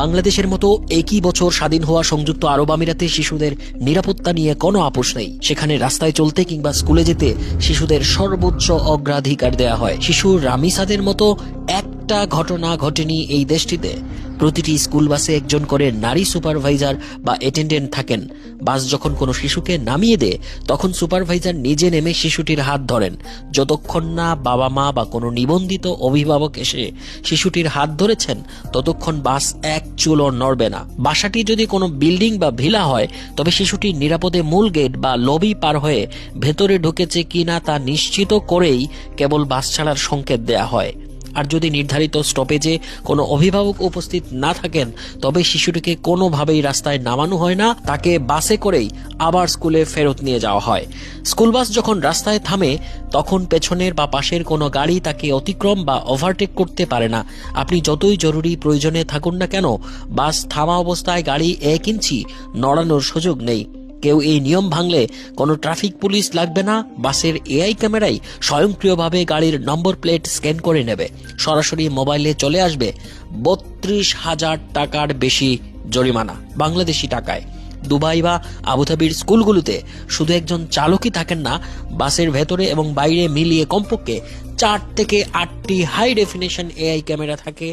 বাংলাদেশের মতো একই বছর স্বাধীন হওয়া সংযুক্ত আরব আমিরাতে শিশুদের নিরাপত্তা নিয়ে কোনো আপোষ নেই। সেখানে রাস্তায় চলতে কিংবা স্কুলে যেতে শিশুদের সর্বোচ্চ অগ্রাধিকার দেয়া হয়। শিশু রামিসাদের মতো একটা ঘটনা ঘটেনি এই দেশটিতে। প্রতিটি স্কুল বাসে একজন করে নারী সুপারভাইজার বা অ্যাটেন্ডেন্ট থাকেন। বাস যখন কোনো শিশুকে নামিয়ে দেয় তখন সুপারভাইজার নিজে নেমে শিশুটির হাত ধরেন। যতক্ষণ না বাবা মা বা কোনো নিবন্ধিত অভিভাবক এসে শিশুটির হাত ধরেছেন ততক্ষণ বাস এক চুলও নড়বে না। বাসাটি যদি কোনো বিল্ডিং বা ভিলা হয় তবে শিশুটি নিরাপদে মূল গেট বা লবি পার হয়ে ভেতরে ঢুকেছে কিনা তা নিশ্চিত করেই কেবল বাস ছাড়ার সংকেত দেয়া হয়। আর যদি নির্ধারিত স্টপেজে কোনো অভিভাবক উপস্থিত না থাকেন তবে শিশুটিকে কোনোভাবেই রাস্তায় নামানো হয় না, তাকে বাসে করেই আবার স্কুলে ফেরত নিয়ে যাওয়া হয়। স্কুল বাস যখন রাস্তায় থামে তখন পেছনের বা পাশের কোনো গাড়ি তাকে অতিক্রম বা ওভারটেক করতে পারে না। আপনি যতই জরুরি প্রয়োজনে থাকুন না কেন, বাস থামা অবস্থায় গাড়ি 1 ইঞ্চি নড়ানোর সুযোগ নেই। কেউ এই নিয়ম ভাঙলে কোনো ট্রাফিক পুলিশ লাগবে না। বাসের এআই ক্যামেরাই স্বয়ংক্রিয়ভাবে গাড়ির নম্বর প্লেট স্ক্যান করে নেবে। সরাসরি মোবাইলে চলে আসবে 32,000 টাকার বেশি জরিমানা বাংলাদেশি টাকায়। দুবাই বা আবুধাবির স্কুলগুলোতে শুধু একজন চালকই থাকেন না, বাসের ভেতরে এবং বাইরে মিলিয়ে কমপক্ষে 4 থেকে 8টি হাই ডেফিনেশন এআই ক্যামেরা থাকে।